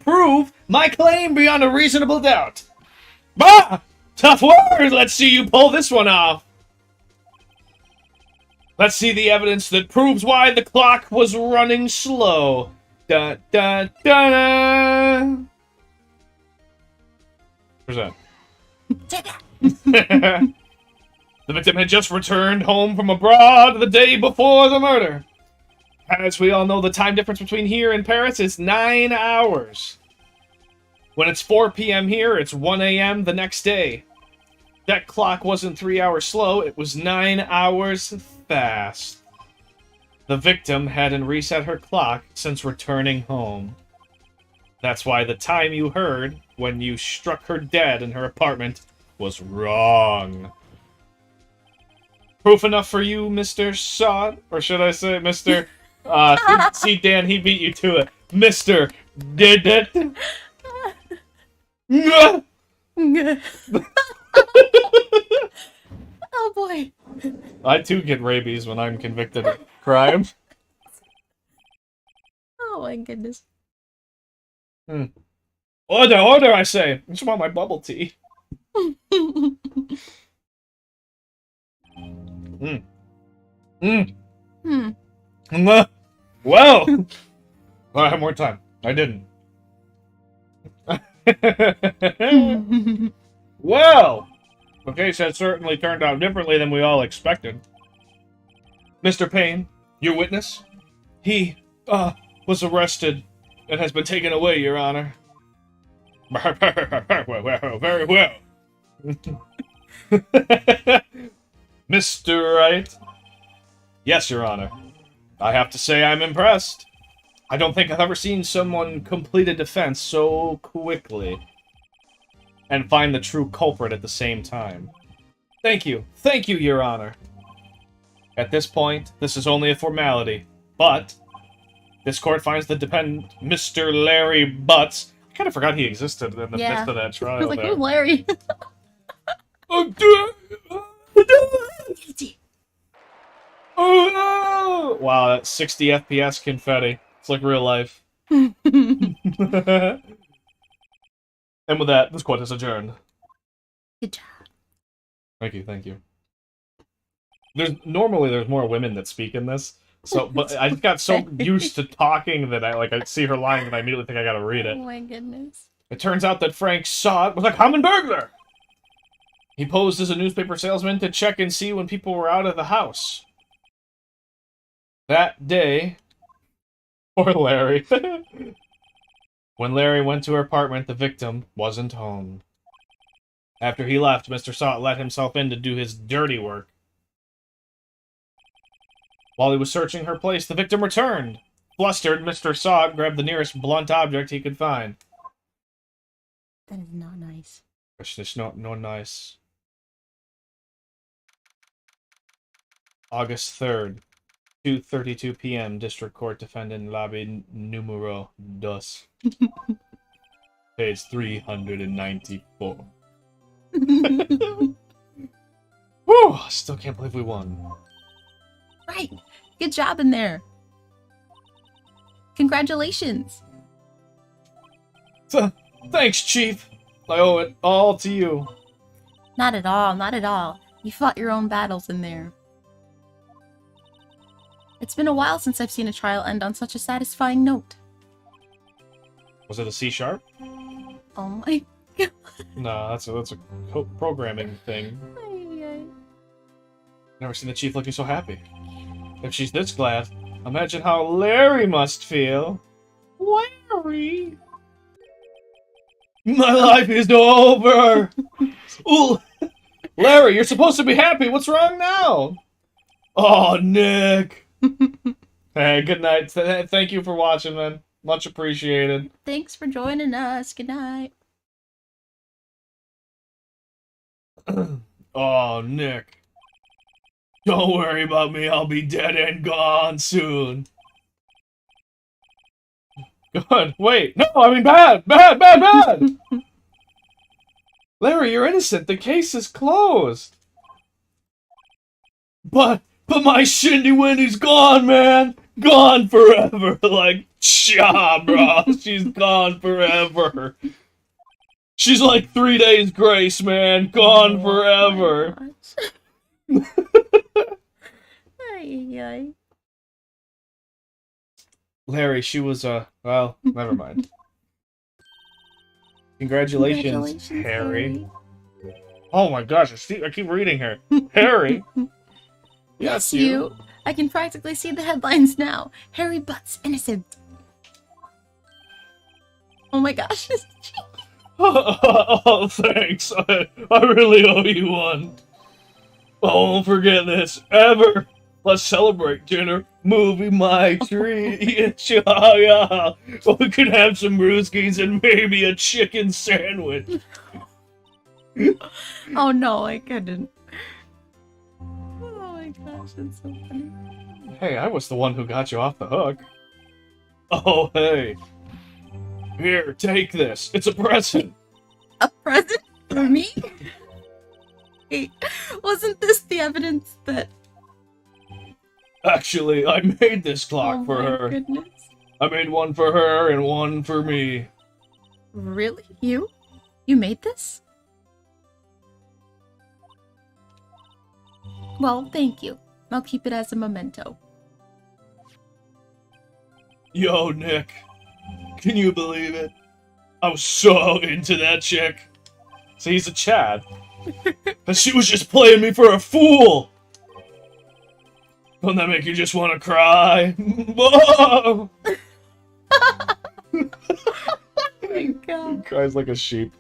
prove my claim beyond a reasonable doubt. Bah! Tough word! Let's see you pull this one off. Let's see the evidence that proves why the clock was running slow. Da da da da. Where's that? The victim had just returned home from abroad the day before the murder. As we all know, the time difference between here and Paris is 9 hours. When it's 4 p.m. here, it's 1 a.m. the next day. That clock wasn't 3 hours slow, it was 9 hours fast. The victim hadn't reset her clock since returning home. That's why the time you heard when you struck her dead in her apartment was wrong. Proof enough for you, Mr. Sod? Or should I say Mr. See, Dan, he beat you to it. Mr. Did it? Oh boy. I too get rabies when I'm convicted of crime. Oh my goodness. Order, I say. I just want my bubble tea. Well, I have more time. I didn't. Well, the case has certainly turned out differently than we all expected. Mr. Payne, your witness, he, was arrested and has been taken away, Your Honor. Very well. Mr. Wright? Yes, Your Honor. I have to say I'm impressed. I don't think I've ever seen someone complete a defense so quickly. And find the true culprit at the same time. Thank you. Thank you, Your Honor. At this point, this is only a formality. But, this court finds the defendant, Mr. Larry Butts. I kind of forgot he existed in the midst of that trial. I was like, who's Larry? Oh, wow, that's 60 FPS confetti. It's like real life. And with that, this court is adjourned. Good job. Thank you, thank you. Normally there's more women that speak in this, so but I got so used to talking that I see her line and I immediately think I gotta read it. Oh my goodness. It turns out that Frank saw it was a common burglar. He posed as a newspaper salesman to check and see when people were out of the house. That day, poor Larry, When Larry went to her apartment, the victim wasn't home. After he left, Mr. Sot let himself in to do his dirty work. While he was searching her place, the victim returned. Flustered, Mr. Sot grabbed the nearest blunt object he could find. That is not nice. It's just no nice. August 3rd, 2:32 p.m. District Court Defendant Lobby Numero 2. Page 394. Whew! Still can't believe we won. Right. Good job in there. Congratulations. Thanks, Chief. I owe it all to you. Not at all, not at all. You fought your own battles in there. It's been a while since I've seen a trial end on such a satisfying note. Was it a C sharp? Oh my god. No, that's a programming thing. Never seen the Chief looking so happy. If she's this glad, imagine how Larry must feel. Larry? My life is over! Ooh! Larry, you're supposed to be happy. What's wrong now? Oh, Nick. Hey, good night. Thank you for watching, man. Much appreciated. Thanks for joining us. Good night. Oh, Nick. Don't worry about me. I'll be dead and gone soon. Good. Wait. No, I mean bad. Bad, bad, bad. Larry, you're innocent. The case is closed. But my Shindy Wendy's gone, man. Gone forever. Like, cha, bro. She's gone forever. She's like 3 days grace, man. Gone forever. Ay. Larry, she was, well, never mind. Congratulations, Harry. Oh my gosh, I keep reading her. Harry. Yes, you. I can practically see the headlines now. Harry Butts innocent. Oh my gosh. Oh, thanks. I really owe you one. I won't forget this, ever. Let's celebrate dinner, movie, my tree. Yeah. We could have some brewskis and maybe a chicken sandwich. Oh no, I couldn't. Oh my gosh, that's so funny. Hey, I was the one who got you off the hook. Oh, hey. Here, take this. It's a present. A present for me? Wait, wasn't this the evidence that... Actually, I made this clock for her. Goodness. I made one for her and one for me. Really? You? You made this? Well, thank you. I'll keep it as a memento. Yo, Nick. Can you believe it? I was so into that chick. So he's a Chad. And she was just playing me for a fool! Don't that make you just want to cry? Whoa! Oh my god. He cries like a sheep.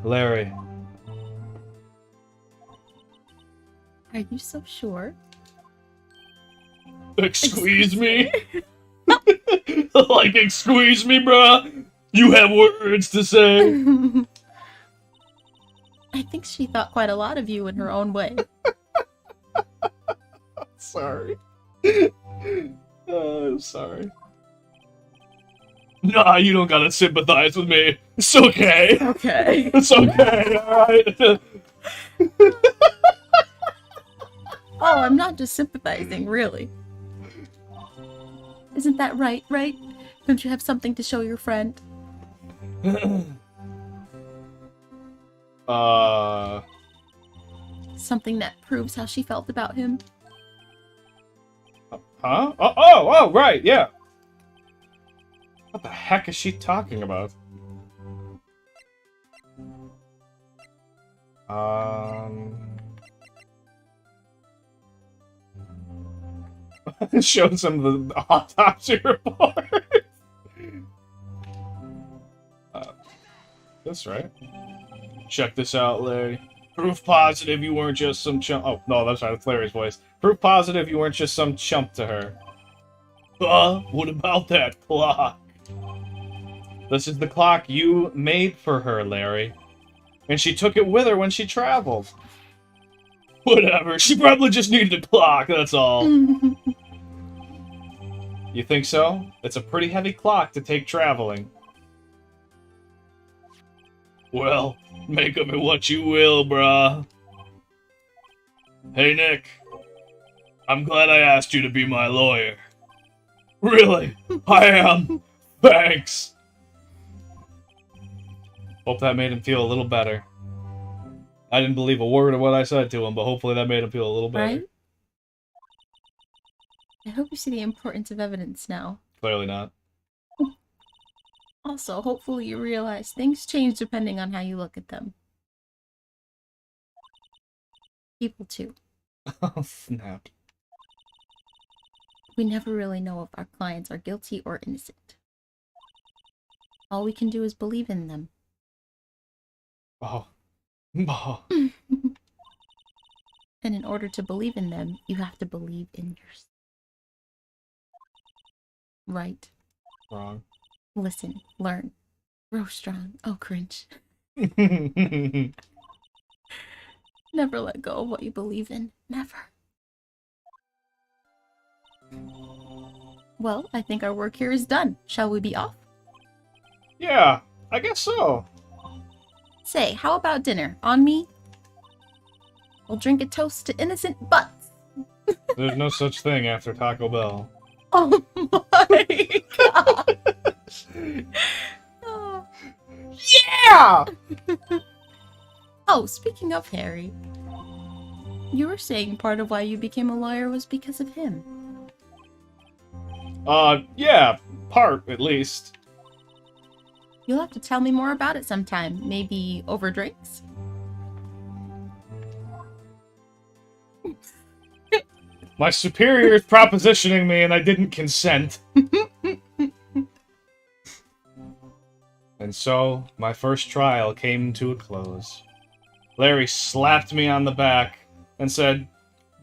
Larry. Are you so sure? Squeeze me? Like, squeeze me, bruh? You have words to say. I think she thought quite a lot of you in her own way. Sorry. I'm sorry. Nah, you don't gotta sympathize with me. It's okay. Okay. It's okay, alright? Oh, I'm not just sympathizing, really. Isn't that right, right? Don't you have something to show your friend? Something that proves how she felt about him? Huh? Oh, right, yeah. What the heck is she talking about? It shows him the autopsy report. That's right. Check this out, Larry. Proof positive you weren't just some chump. Oh, no, that's right. That's Larry's voice. Proof positive you weren't just some chump to her. What about that clock? This is the clock you made for her, Larry. And she took it with her when she traveled. Whatever. She probably just needed a clock, that's all. You think so? It's a pretty heavy clock to take traveling. Well, make of it what you will, brah. Hey, Nick. I'm glad I asked you to be my lawyer. Really? I am. Thanks. Hope that made him feel a little better. I didn't believe a word of what I said to him, but hopefully that made him feel a little better. Right? I hope you see the importance of evidence now. Clearly not. Also, hopefully you realize things change depending on how you look at them. People too. Oh, snap. We never really know if our clients are guilty or innocent. All we can do is believe in them. Oh. Oh. And in order to believe in them, you have to believe in yourself. Right. Wrong. Listen, learn, grow strong. Oh, cringe. Never let go of what you believe in. Never. Well, I think our work here is done. Shall we be off? Yeah, I guess so. Say, how about dinner? On me? We'll drink a toast to innocent butts. There's no such thing after Taco Bell. Oh my god. Oh. Yeah! Oh, speaking of Harry, you were saying part of why you became a lawyer was because of him. Yeah, part, at least. You'll have to tell me more about it sometime. Maybe over drinks? My superior is propositioning me and I didn't consent. And so, my first trial came to a close. Larry slapped me on the back and said,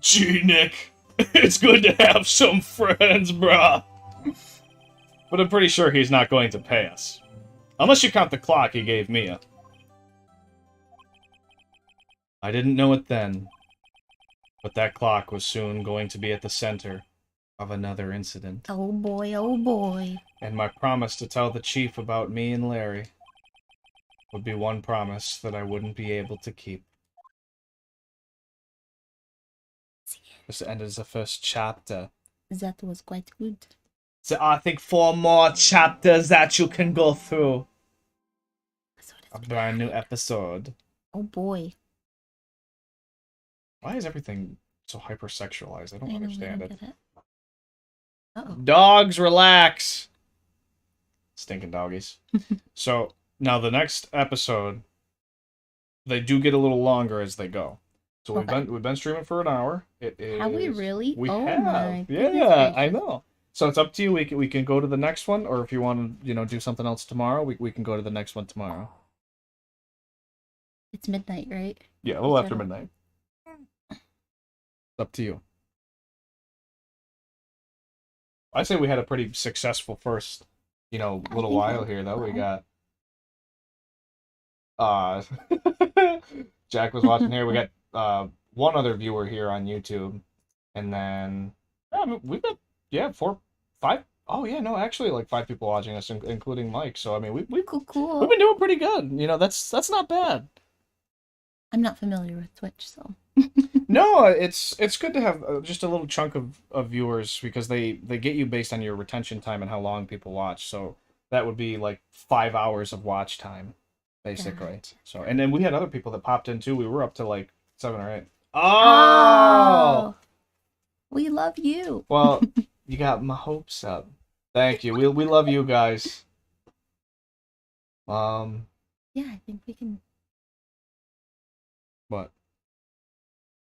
"Gee, Nick, it's good to have some friends, brah." But I'm pretty sure he's not going to pay us. Unless you count the clock he gave Mia. I didn't know it then, but that clock was soon going to be at the center of another incident. Oh boy, oh boy. And my promise to tell the chief about me and Larry would be one promise that I wouldn't be able to keep. This ended as the first chapter. That was quite good. So I think 4 more chapters that you can go through. A brand new episode. Oh boy. Why is everything so hypersexualized? I don't understand it. Uh-oh. Dogs, relax. Stinking doggies. So, now the next episode, they do get a little longer as they go. So we've been streaming for an hour. It is. Have we really? We oh have. My Yeah, I know. So it's up to you. We can go to the next one, or if you want to, do something else tomorrow, we can go to the next one tomorrow. It's midnight, right? Yeah, a little after midnight. It's up to you. I say we had a pretty successful first, little while here, though. We got Jack was watching here. We got one other viewer here on YouTube, and then we've got 4, 5. Oh yeah, no, actually, like 5 people watching us, including Mike. So I mean, we've cool. We've been doing pretty good. That's not bad. I'm not familiar with Twitch, so. No, it's good to have just a little chunk of viewers because they get you based on your retention time and how long people watch. So that would be like 5 hours of watch time, basically. Right. So and then we had other people that popped in too. We were up to like 7 or 8. Oh! We love you. Well, you got my hopes up. Thank you. We love you guys. Yeah, I think we can. What?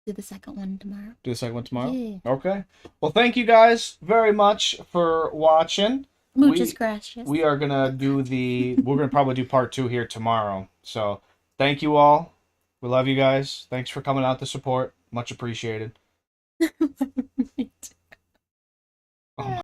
Do the second one tomorrow. Do the second one tomorrow? Yeah. Okay. Well, thank you guys very much for watching. Muchas gracias. We are gonna do we're gonna probably do part 2 here tomorrow. So thank you all. We love you guys. Thanks for coming out to support. Much appreciated. Oh